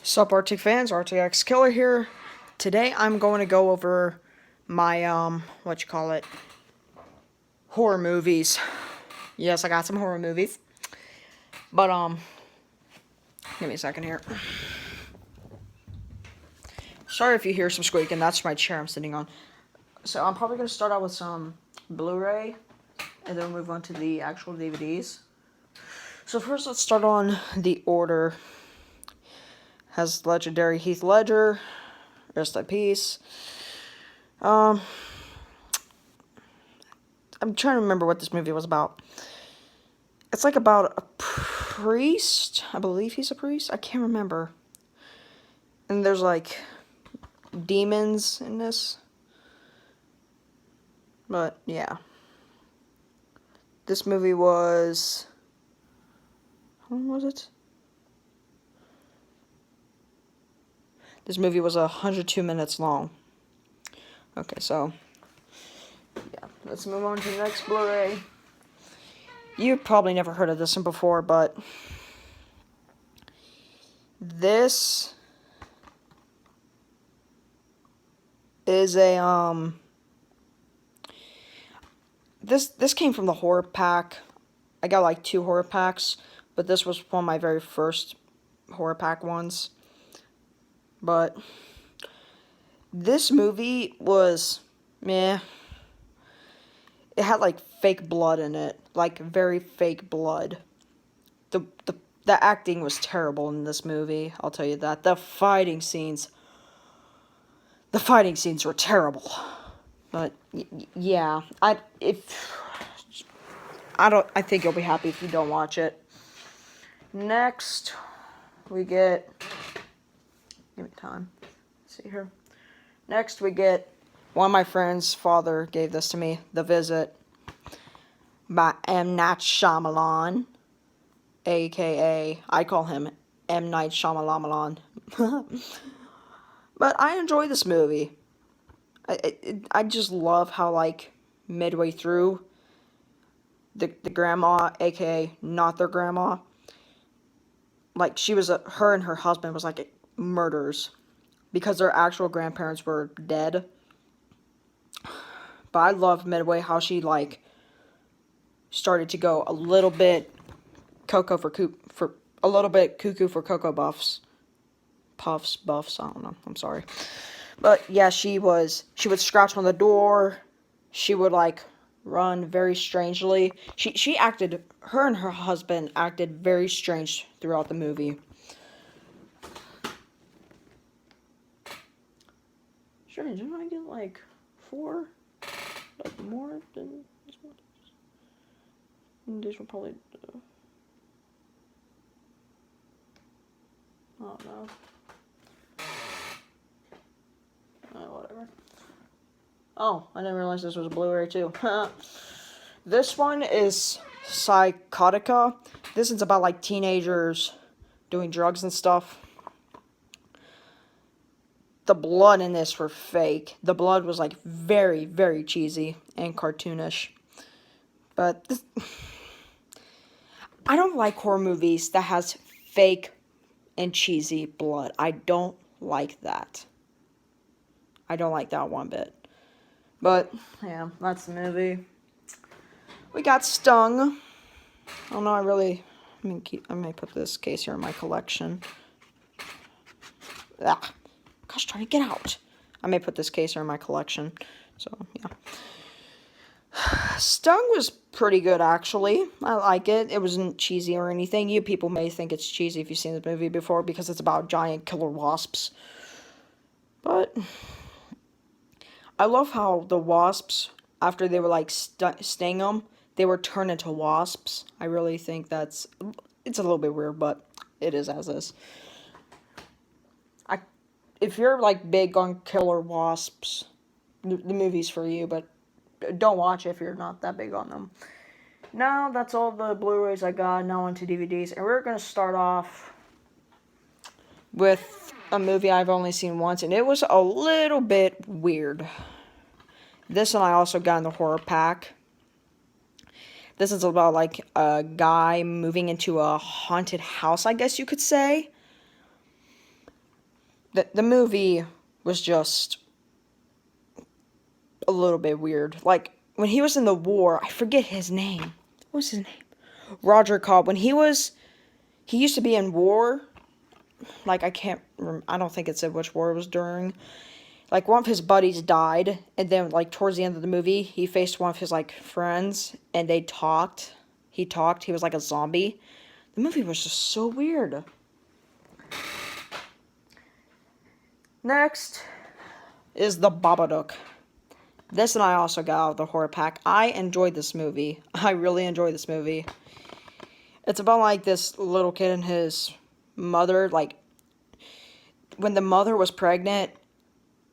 Sup Arctic fans, RTX Killer here. Today I'm going to go over my horror movies. Yes, I got some horror movies. But give me a second here. Sorry if you hear some squeaking, that's my chair I'm sitting on. So I'm probably going to start out with some Blu-ray and then move on to the actual DVDs. So first let's start on the order. Has legendary Heath Ledger, rest in peace. I'm trying to remember what this movie was about. It's like about a priest. I believe he's a priest. I can't remember. And there's like demons in this. But yeah. This movie was... How long was it? This movie was 102 minutes long. Okay, so... Yeah, let's move on to the next Blu-ray. You've probably never heard of this one before, but... This... is a, This came from the horror pack. I got like 2 horror packs, but this was one of my very first horror pack ones. But this movie was meh. It had like fake blood in it, like very fake blood. The acting was terrible in this movie, I'll tell you that. The fighting scenes were terrible. But yeah, I think you'll be happy if you don't watch it. Next, we get... Give me time. Let's see here. Next, we get... One of my friends' father gave this to me. The Visit by M. Night Shyamalan. A.K.A. I call him M. Night Shyamalan. But I enjoy this movie. I just love how, like, midway through... The grandma, aka not their grandma, like her and her husband was like murders because their actual grandparents were dead. But I love midway how she like started to go a little bit cuckoo for Cocoa Buffs. Buffs, I don't know. I'm sorry. But yeah, she would scratch on the door. She would like run very strangely. Her and her husband acted very strange throughout the movie. Strange, didn't I get like 4? Like more than this one? These were probably... I don't know. Whatever. Oh, I didn't realize this was a Blu-ray too. This one is Psychotica. This is about like teenagers doing drugs and stuff. The blood in this were fake. The blood was like very, very cheesy and cartoonish. But I don't like horror movies that has fake and cheesy blood. I don't like that. I don't like that one bit. But, yeah, that's the movie. We got Stung. Oh, no, I may put this case here in my collection. Ah, gosh, trying to get out. I may put this case here in my collection. So, yeah. Stung was pretty good, actually. I like it. It wasn't cheesy or anything. You people may think it's cheesy if you've seen the movie before because it's about giant killer wasps. But... I love how the wasps, after they were like sting them, they were turned into wasps. I really think it's a little bit weird, but it is as is. If you're like big on killer wasps, the movie's for you, but don't watch it if you're not that big on them. Now that's all the Blu-rays I got. Now onto DVDs, and we're gonna start off with a movie I've only seen once, and it was a little bit weird. This one I also got in the horror pack. This is about, like, a guy moving into a haunted house, I guess you could say. the movie was just a little bit weird. Like, when he was in the war, I forget his name. What was his name? Roger Cobb. He used to be in war. Like, I don't think it said which war it was during. Like, one of his buddies died, and then, like, towards the end of the movie, he faced one of his, like, friends, and they talked. He talked. He was like a zombie. The movie was just so weird. Next is The Babadook. This and I also got out of the horror pack. I enjoyed this movie. I really enjoyed this movie. It's about, like, this little kid and his mother. Like, when the mother was pregnant,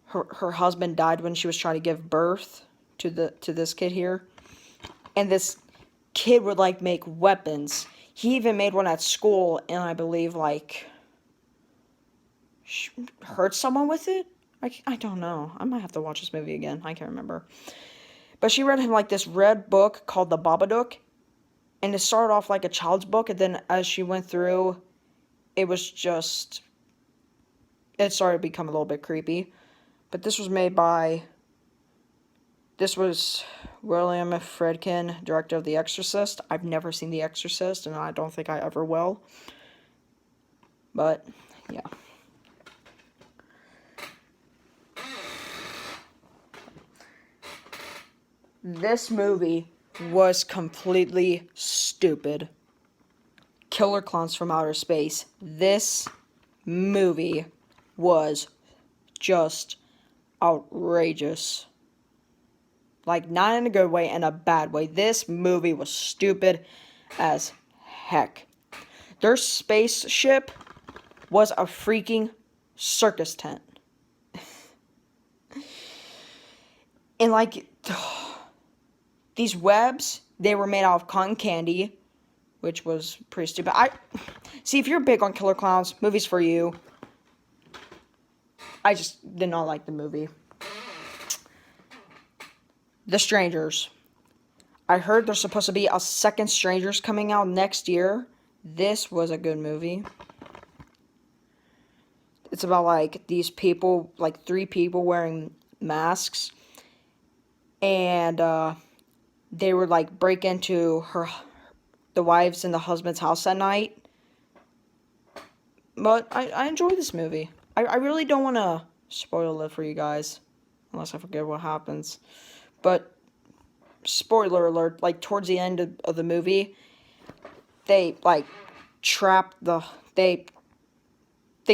her husband died when she was trying to give birth to this kid here. And this kid would, like, make weapons. He even made one at school, and I believe, like, hurt someone with it? I don't know. I might have to watch this movie again. I can't remember. But she read him, like, this red book called The Babadook. And it started off like a child's book, and then as she went through, it started to become a little bit creepy. But this was William Friedkin, director of The Exorcist. I've never seen The Exorcist, and I don't think I ever will. But, yeah. This movie was completely stupid. Killer Clowns from Outer Space. This movie was just outrageous. Like, not in a good way, in a bad way. This movie was stupid as heck. Their spaceship was a freaking circus tent. And, like, these webs, they were made out of cotton candy, which was pretty stupid. See, if you're big on killer clowns, movies for you. I just did not like the movie. The Strangers. I heard there's supposed to be a second Strangers coming out next year. This was a good movie. It's about, like, these people, like, 3 people wearing masks. And, they would, like, break into the wives and the husband's house at night. But I enjoyed this movie. I really don't want to spoil it for you guys, unless I forget what happens. But, spoiler alert, like, towards the end of the movie, they, like, they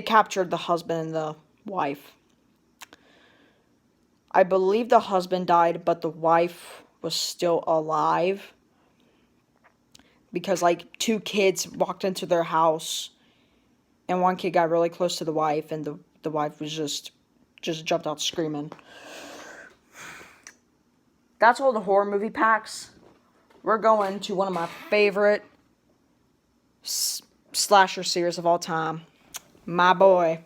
captured the husband and the wife. I believe the husband died, but the wife was still alive. Because, like, 2 kids walked into their house, and one kid got really close to the wife, and the wife was just jumped out screaming. That's all the horror movie packs. We're going to one of my favorite slasher series of all time. My boy,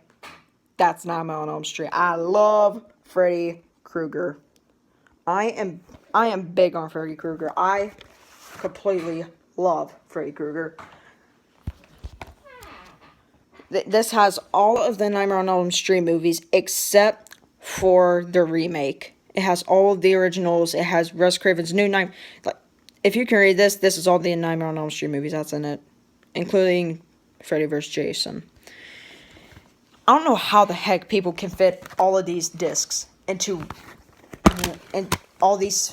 That's Nightmare on Elm Street. I love Freddy Krueger. I am big on Freddy Krueger. I completely love Freddy Krueger. This has all of the Nightmare on Elm Street movies except for the remake. It has all of the originals. It has Wes Craven's New Nightmare. Like, if you can read this, this is all the Nightmare on Elm Street movies that's in it, including Freddy vs. Jason. I don't know how the heck people can fit all of these discs into, and all these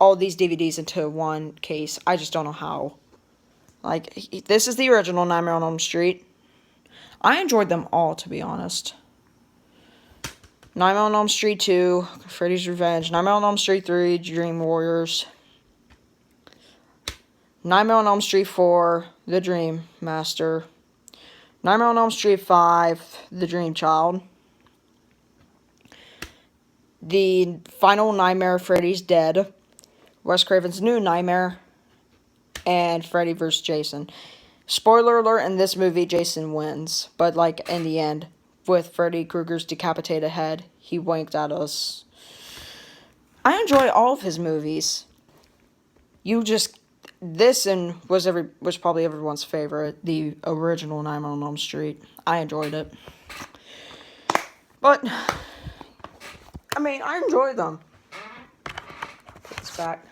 DVDs into one case. I just don't know how. Like, this is the original Nightmare on Elm Street. I enjoyed them all, to be honest. Nightmare on Elm Street 2, Freddy's Revenge, Nightmare on Elm Street 3, Dream Warriors, Nightmare on Elm Street 4, The Dream Master, Nightmare on Elm Street 5, The Dream Child, The Final Nightmare, Freddy's Dead, Wes Craven's New Nightmare, and Freddy vs. Jason. Spoiler alert, in this movie, Jason wins. But, like, in the end, with Freddy Krueger's decapitated head, he winked at us. I enjoy all of his movies. This was probably everyone's favorite, the original Nightmare on Elm Street. I enjoyed it. But, I mean, I enjoy them. Put this back.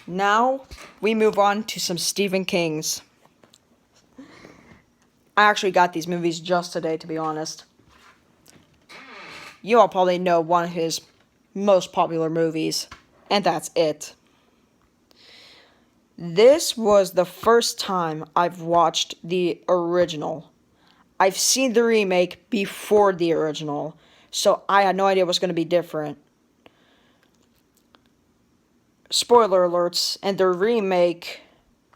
Now, we move on to some Stephen King's. I actually got these movies just today, to be honest. You all probably know one of his most popular movies, and that's It. This was the first time I've watched the original. I've seen the remake before the original, so I had no idea it was going to be different. Spoiler alerts, and the remake,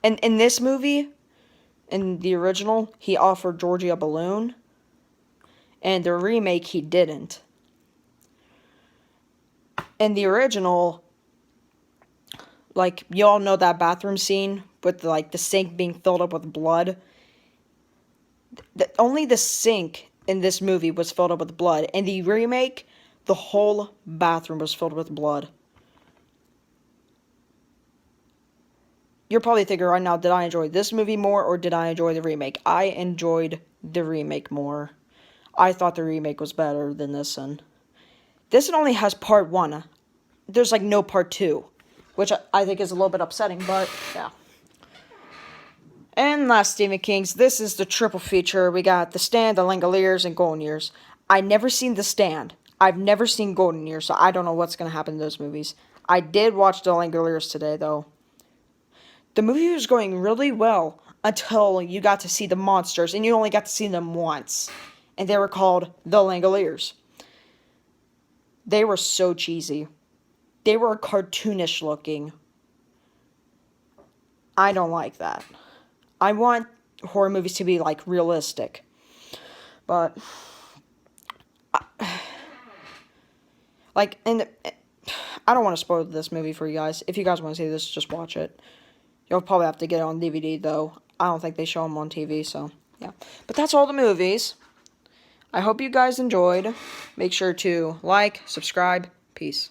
and in this movie, in the original, he offered Georgie a balloon, and the remake, he didn't. In the original, like, you all know that bathroom scene with, like, the sink being filled up with blood? Only the sink in this movie was filled up with blood. In the remake, the whole bathroom was filled with blood. You're probably thinking right now, did I enjoy this movie more or did I enjoy the remake? I enjoyed the remake more. I thought the remake was better than this one. This one only has part 1. There's, like, no part 2. Which I think is a little bit upsetting, but yeah. And last Stephen King's, this is the triple feature. We got The Stand, The Langoliers, and Golden Years. I never seen The Stand. I've never seen Golden Years, so I don't know what's going to happen in those movies. I did watch The Langoliers today, though. The movie was going really well until you got to see the monsters, and you only got to see them once. And they were called The Langoliers. They were so cheesy. They were cartoonish looking. I don't like that. I want horror movies to be, like, realistic. But, like, I don't want to spoil this movie for you guys. If you guys want to see this, just watch it. You'll probably have to get it on DVD, though. I don't think they show them on TV, so, yeah. But that's all the movies. I hope you guys enjoyed. Make sure to like, subscribe. Peace.